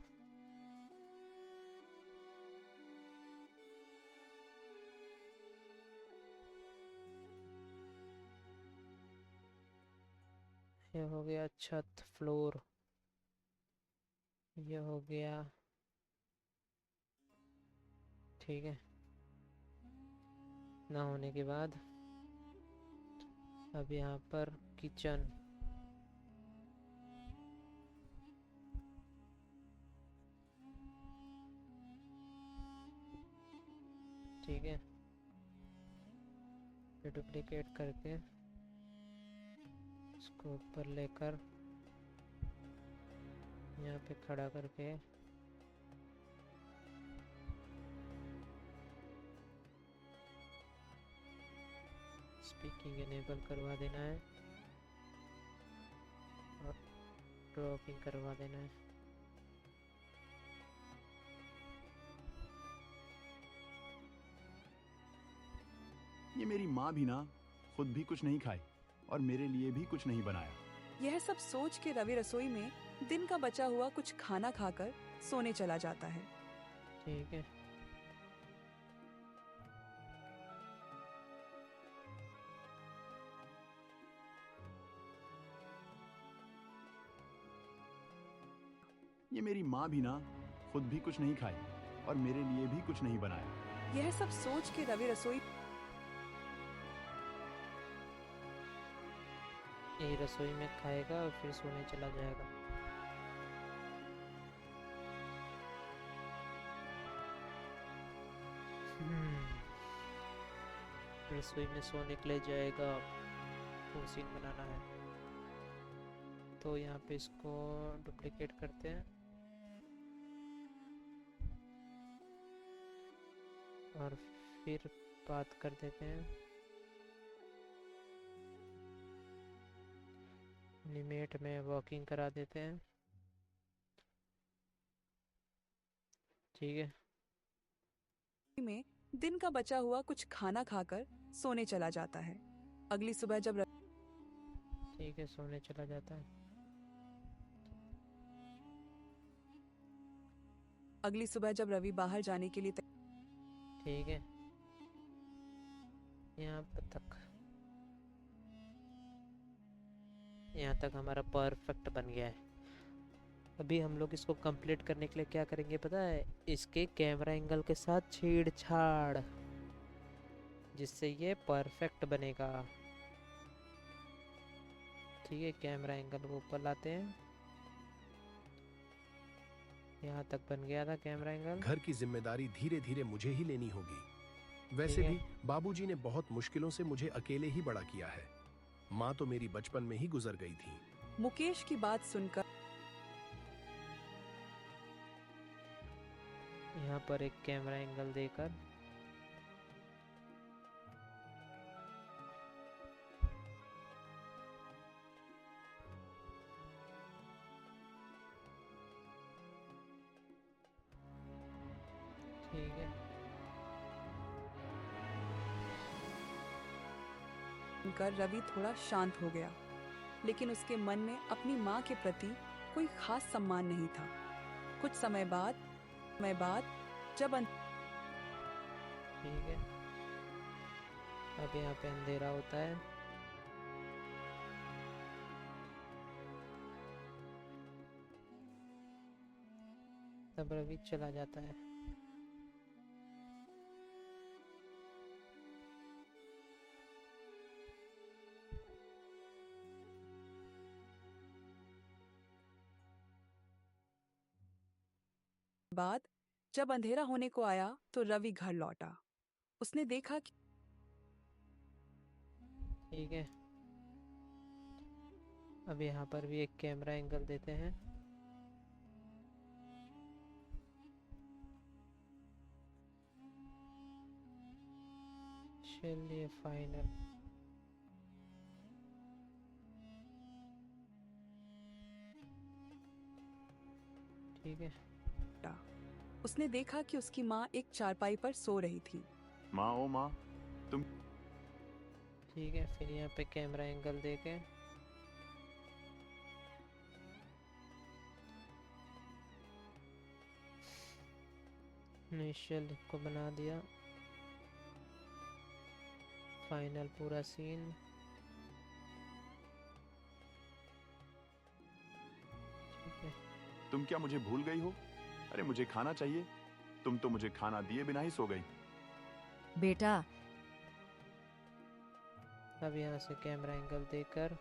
S1: ये हो गया छत, फ्लोर। ये हो गया। ठीक है, ना होने के बाद अब यहाँ पर किचन। ठीक है, फिर डुप्लीकेट करके इसको ऊपर लेकर यहाँ पे खड़ा करके स्पीकिंग इनेबल करवा देना है और टॉकिंग करवा देना है।
S3: ये मेरी माँ भी ना खुद भी कुछ नहीं खाई और मेरे लिए भी कुछ नहीं बनाया।
S2: यह सब सोच के रवि रसोई में दिन का बचा हुआ कुछ खाना खाकर सोने चला जाता है।
S1: ठीक है,
S3: ये मेरी माँ भी ना खुद भी कुछ नहीं खाई और मेरे लिए भी कुछ नहीं बनाया।
S2: यह सब सोच के रवि रसोई
S1: यही रसोई में खाएगा और फिर सोने चला जाएगा। रसोई में सोने के लिए जाएगा, वो सीन बनाना है। तो यहाँ पे इसको डुप्लीकेट करते हैं और फिर बात कर देते हैं। एनिमेट में वॉकिंग करा देते हैं। ठीक है,
S2: में दिन का बचा हुआ कुछ खाना खाकर सोने चला जाता है। अगली सुबह जब
S1: ठीक है, सोने चला जाता है।
S2: अगली सुबह जब रवि बाहर जाने के लिए
S1: ठीक है, यहाँ तक हमारा परफेक्ट बन गया है। अभी हम लोग इसको कंप्लीट करने के लिए क्या करेंगे पता है? इसके कैमरा एंगल के साथ छेड़छाड़, जिससे ये परफेक्ट बनेगा। ठीक है, कैमरा एंगल को ऊपर लाते हैं। यहाँ तक बन गया था कैमरा एंगल।
S5: घर की जिम्मेदारी धीरे धीरे मुझे ही लेनी होगी। वैसे
S1: ठीक है।
S5: भी बाबूजी ने बहुत मुश्किलों से मुझे अकेले ही बड़ा किया है। माँ तो मेरी बचपन में ही गुजर गई थी।
S2: मुकेश की बात सुनकर
S1: यहाँ पर एक कैमरा एंगल देकर ठीक है,
S2: कर रवि थोड़ा शांत हो गया, लेकिन उसके मन में अपनी माँ के प्रति कोई खास सम्मान नहीं था। कुछ समय बाद जब
S1: ठीक है। अब यहाँ पे अंधेरा होता है। तब रवि चला जाता है।
S2: बाद जब अंधेरा होने को आया तो रवि घर लौटा। उसने देखा कि
S1: ठीक है, अब यहाँ पर भी एक कैमरा एंगल देते हैं। चलिए फाइनल। ठीक है,
S2: उसने देखा कि उसकी माँ एक चारपाई पर सो रही थी।
S3: माँ, ओ माँ, तुम।
S1: ठीक है, फिर यहाँ पे कैमरा एंगल देके इनिशियल को बना दिया। फाइनल पूरा सीन। ठीक है,
S3: तुम क्या मुझे भूल गई हो? अरे मुझे खाना चाहिए। तुम तो मुझे खाना दिए बिना ही सो गई।
S4: बेटा,
S1: अब यहाँ से कैमरा एंगल देकर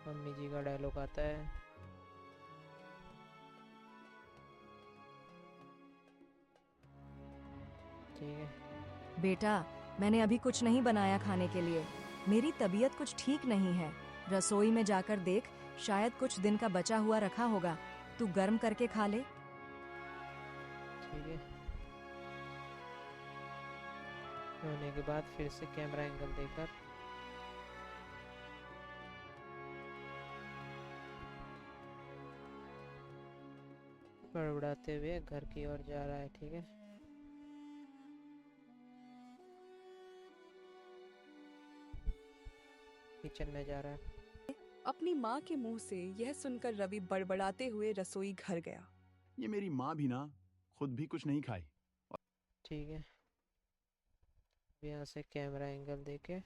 S1: मम्मी जी का डायलॉग आता है। ठीक है,
S4: बेटा, मैंने अभी कुछ नहीं बनाया खाने के लिए। मेरी तबीयत कुछ ठीक नहीं है। रसोई में जाकर देख, शायद कुछ दिन का बचा हुआ रखा होगा। तू गर्म करके खा ले।
S1: ठीक है। होने के बाद फिर से कैमरा एंगल देकर बड़बड़ाते हुए घर की ओर जा रहा है। ठीक है, किचन में जा रहा है।
S2: अपनी माँ के मुंह से यह सुनकर रवि बड़बड़ाते हुए रसोई घर गया।
S3: ये मेरी माँ भी ना खुद भी कुछ नहीं खाई।
S1: ठीक है, यहाँ से कैमरा एंगल देके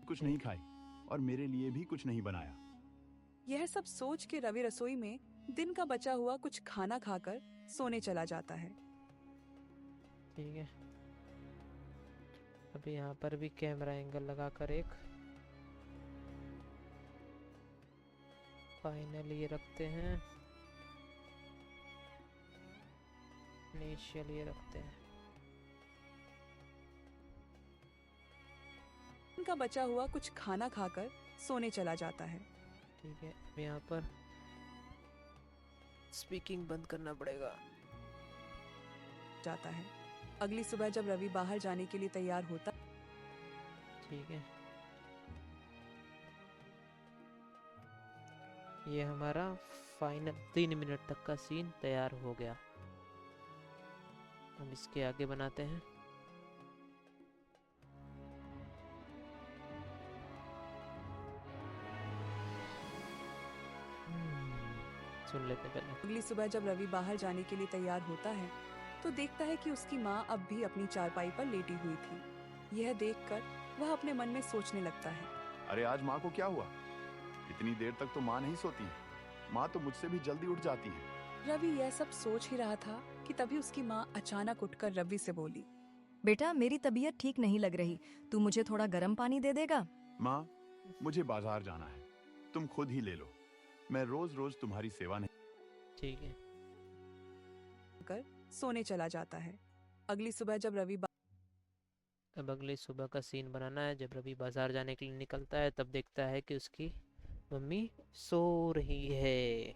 S3: कुछ नहीं खाई और मेरे लिए भी कुछ नहीं बनाया।
S2: यह सब सोच के रवि रसोई में दिन का बचा हुआ कुछ खाना खाकर सोने चला जाता है।
S1: ठीक है, अभी यहाँ पर भी कैमरा एंगल लगाकर एक फाइनल ये रखते हैं, इनिशियल ये रखते हैं।
S2: दिन का बचा हुआ कुछ खाना खाकर सोने चला जाता है।
S1: ठीक है, अब यहाँ पर स्पीकिंग बंद करना पड़ेगा।
S2: अगली सुबह जब रवि बाहर जाने के लिए तैयार होता,
S1: ठीक है, ये हमारा फाइनल 3 मिनट तक का सीन तैयार हो गया। हम इसके आगे बनाते हैं। सुन लेते हैं पहले।
S2: अगली सुबह जब रवि बाहर जाने के लिए तैयार होता है तो देखता है कि उसकी माँ अब भी अपनी चारपाई पर लेटी हुई थी। यह देखकर वह अपने मन में सोचने लगता है।
S3: अरे आज माँ को क्या हुआ? इतनी देर तक तो माँ नहीं सोती है। माँ तो मुझसे भी जल्दी उठ जाती है।
S2: रवि यह सब सोच ही रहा था कि तभी उसकी माँ अचानक उठकर रवि से बोली,
S4: बेटा मेरी तबीयत ठीक नहीं लग रही, तू मुझे थोड़ा गर्म पानी दे देगा?
S3: माँ, मुझे बाजार जाना है, तुम खुद ही ले लो। मैं रोज रोज तुम्हारी सेवा नहीं।
S1: ठीक है,
S2: कर सोने चला जाता है। अगली सुबह जब रवि
S1: अब अगली सुबह का सीन बनाना है। जब रवि बाजार जाने के लिए निकलता है तब देखता है कि उसकी मम्मी सो रही है।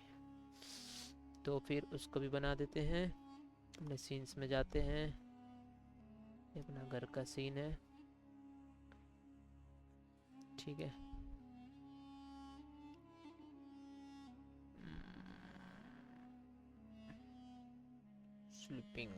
S1: तो फिर उसको भी बना देते हैं। अपने सीन्स में जाते हैं। ये अपना घर का सीन है। ठीक है, स्लीपिंग।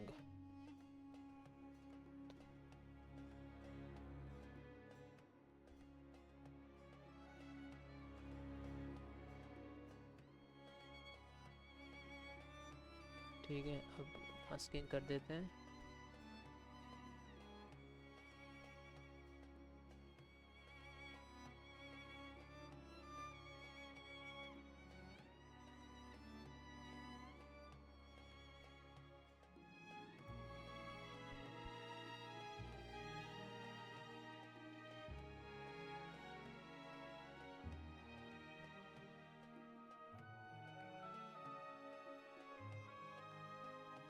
S1: ठीक है, अब मास्किंग कर देते हैं।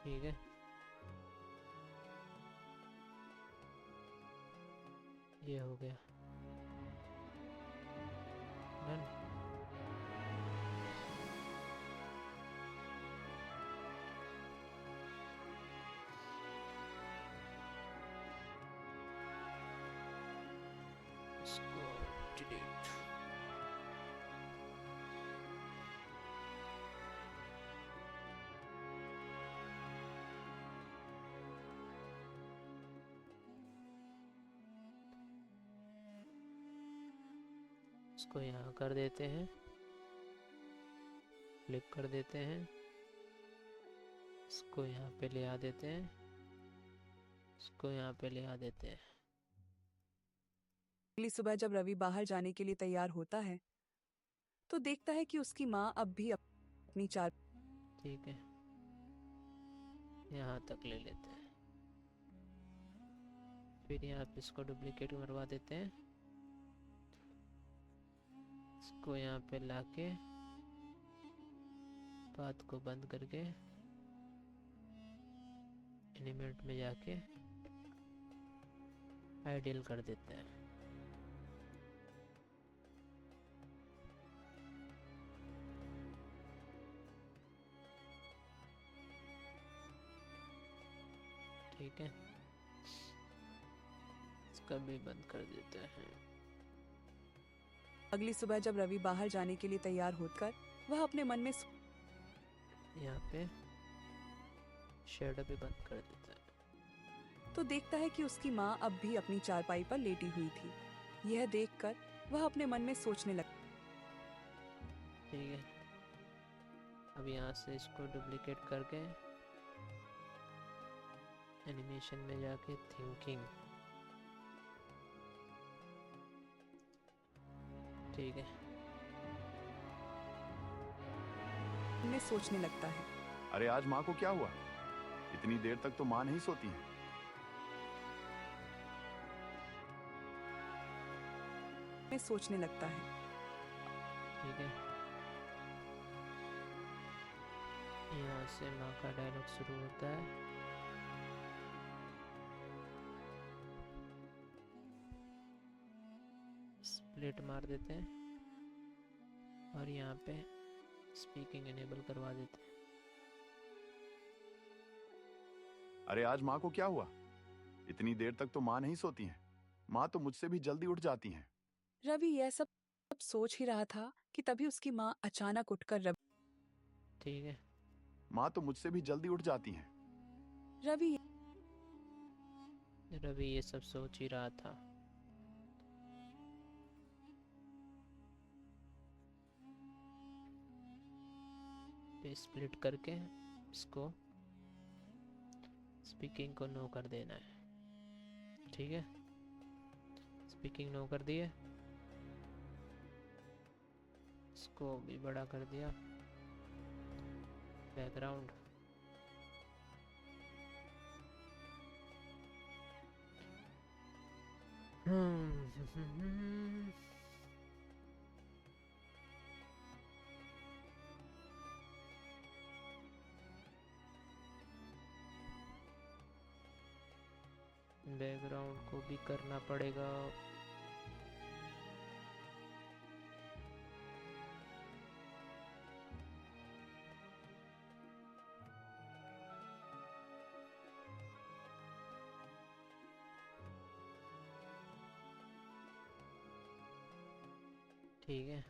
S1: ठीक है, ये हो गया डन। इसको डिलीट। इसको यहाँ कर देते हैं, क्लिक कर देते हैं। इसको यहाँ पे ले आ देते हैं। इसको यहाँ पे ले आ देते हैं।
S2: अगली सुबह जब रवि बाहर जाने के लिए तैयार होता है तो देखता है कि उसकी माँ अब भी अपनी चार
S1: ठीक है, यहाँ तक ले लेते हैं। फिर यहाँ पे इसको डुप्लीकेट मरवा देते हैं। इसको यहाँ पे लाके बात को बंद करके एनिमेट में जाके आइडियल कर देते हैं। ठीक है, इसका भी बंद कर देते हैं।
S2: अगली सुबह जब रवि बाहर जाने के लिए तैयार होकर वह अपने मन में
S1: यहाँ पे शेड भी बंद कर देते हैं।
S2: तो देखता है कि उसकी माँ अब भी अपनी चारपाई पर लेटी हुई थी। यह देखकर वह अपने मन में सोचने लगा।
S1: ठीक है, अब यहाँ से इसको डुप्लीकेट करके एनिमेशन में जाके थिंकिंग, ठीक है,
S2: में सोचने लगता है।
S3: अरे आज माँ को क्या हुआ? इतनी देर तक तो माँ नहीं सोती है।
S2: में सोचने लगता है।
S1: ठीक है, यहाँ से माँ का डायलॉग शुरू होता है। स्प्लिट मार देते हैं और यहाँ पे स्पीकिंग इनेबल करवा देते हैं।
S3: अरे आज माँ को क्या हुआ? इतनी देर तक तो माँ नहीं सोती है। माँ तो मुझसे भी जल्दी उठ जाती हैं।
S2: रवि यह सब सोच ही रहा था कि तभी उसकी माँ अचानक उठकर
S1: ठीक है,
S3: माँ तो मुझसे भी जल्दी उठ जाती हैं।
S2: रवि
S1: रवि ये सब सोच ही रहा था। पे स्प्लिट करके इसको स्पीकिंग को नो कर देना है। ठीक है, स्पीकिंग नो कर दिए, इसको भी बड़ा कर दिया। बैकग्राउंड बैकग्राउंड को भी करना पड़ेगा। ठीक है,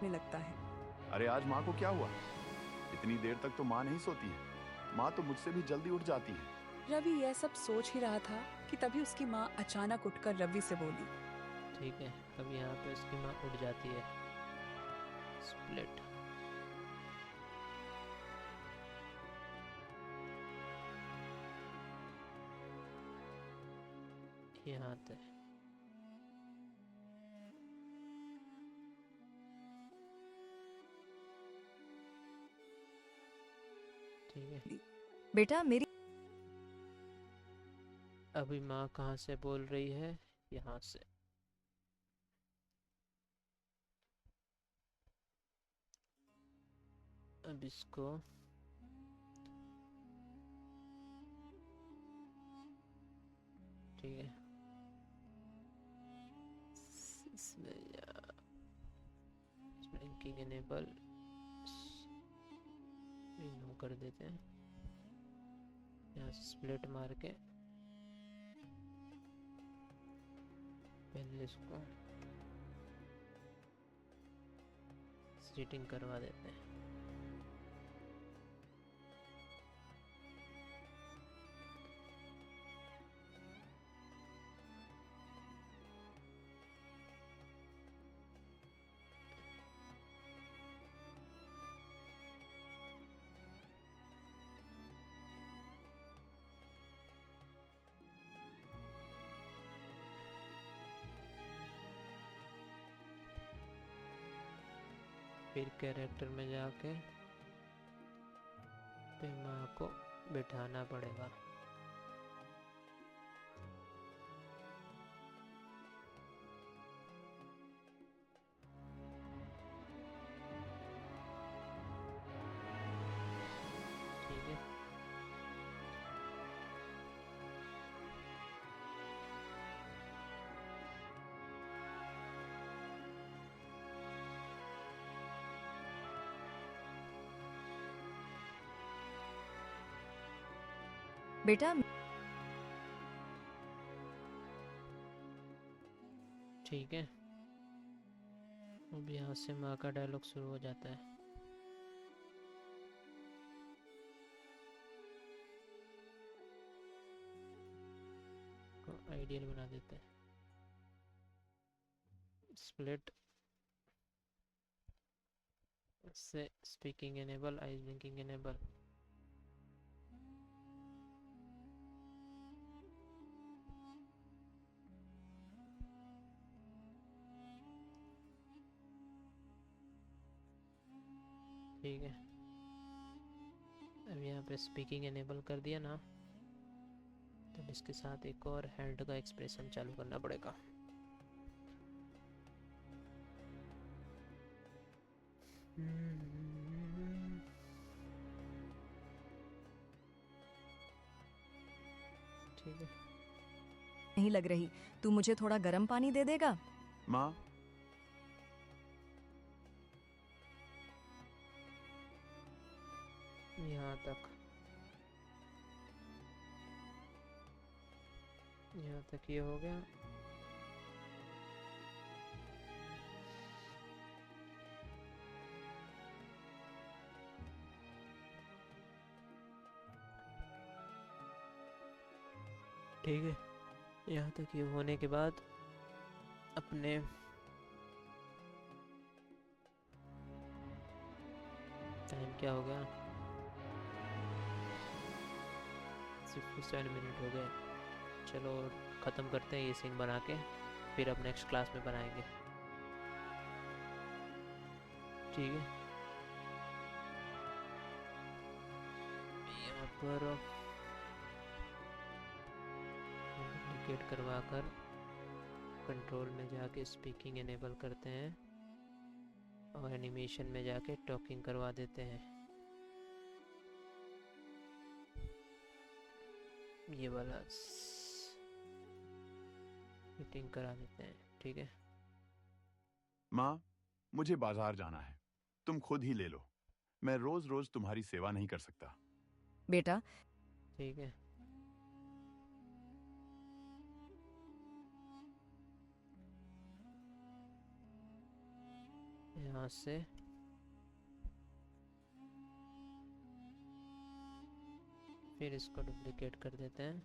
S2: में लगता है।
S3: अरे आज माँ को क्या हुआ? इतनी देर तक तो माँ नहीं सोती है। माँ तो मुझसे भी जल्दी उठ जाती है।
S2: रवि यह सब सोच ही रहा था कि तभी उसकी माँ अचानक उठकर रवि से बोली।
S1: ठीक है, अब यहाँ पे उसकी माँ उठ जाती है। स्प्लिट यहाँ तक। ठीक है,
S4: बेटा मेरी
S1: अभी माँ कहाँ से बोल रही है? यहाँ से। अब इसको ठीक है, ब्लिंकिंग इनेबल नो कर देते हैं। यहाँ से स्प्लिट मार के पहले इसको सीटिंग करवा देते हैं। फिर कैरेक्टर में जाके पे माँ को बिठाना पड़ेगा। ठीक है,
S4: बेटा
S1: ठीक है, अब यहाँ से माँ का डायलॉग शुरू हो जाता है। को आइडियल बना देते हैं। स्प्लिट से speaking enable, eyes blinking enable. ठीक है, अब यहाँ पे स्पीकिंग एनेबल कर दिया ना, तो इसके साथ एक और हेड का एक्सप्रेशन चालू करना पड़ेगा। ठीक है,
S4: नहीं लग रही, तू मुझे थोड़ा गर्म पानी दे देगा?
S3: माँ,
S1: यहाँ तक ये हो गया। ठीक है, यहाँ तक ये होने के बाद अपने टाइम क्या हो गया, 67 मिनट हो गए। चलो ख़त्म करते हैं ये सीन बना के, फिर अब नेक्स्ट क्लास में बनाएंगे। ठीक है, यहाँ पर डुप्लिकेट करवा कर कंट्रोल में जाके स्पीकिंग एनेबल करते हैं और एनिमेशन में जाके टॉकिंग करवा देते हैं। ये वाला मीटिंग करा देते हैं। ठीक है,
S3: माँ, मुझे बाजार जाना है, तुम खुद ही ले लो, मैं रोज रोज तुम्हारी सेवा नहीं कर सकता।
S4: बेटा
S1: ठीक है, यहाँ से फिर इसको डुप्लिकेट कर देते हैं,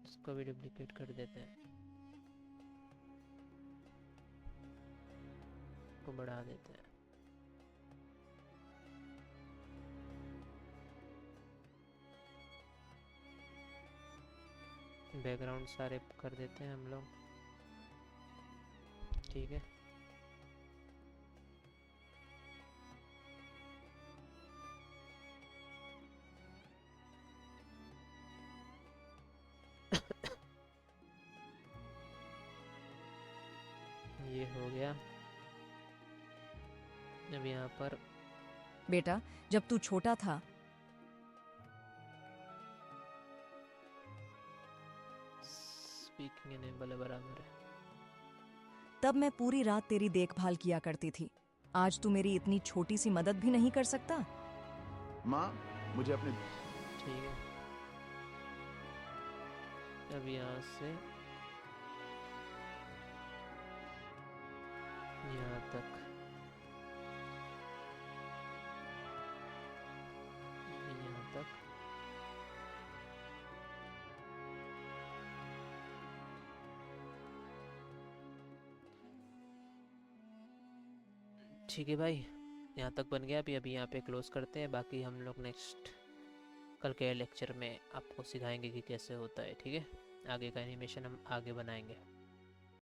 S1: इसको भी डुप्लिकेट कर देते हैं, को बढ़ा देते हैं। बैकग्राउंड सारे कर देते हैं हम लोग। ठीक है, ये हो गया। अब यहाँ पर
S4: बेटा जब तू छोटा था
S1: स्पीकिंग एनेबल बराबर है।
S4: तब मैं पूरी रात तेरी देखभाल किया करती थी। आज तू मेरी इतनी छोटी सी मदद भी नहीं कर सकता?
S3: माँ, मुझे अपने
S1: ठीक है, अब यहाँ से यहाँ तक, यहाँ तक ठीक है भाई, यहाँ तक बन गया। अभी यहाँ पे क्लोज करते हैं, बाकी हम लोग नेक्स्ट कल के लेक्चर में आपको सिखाएंगे कि कैसे होता है। ठीक है, आगे का एनिमेशन हम आगे बनाएंगे।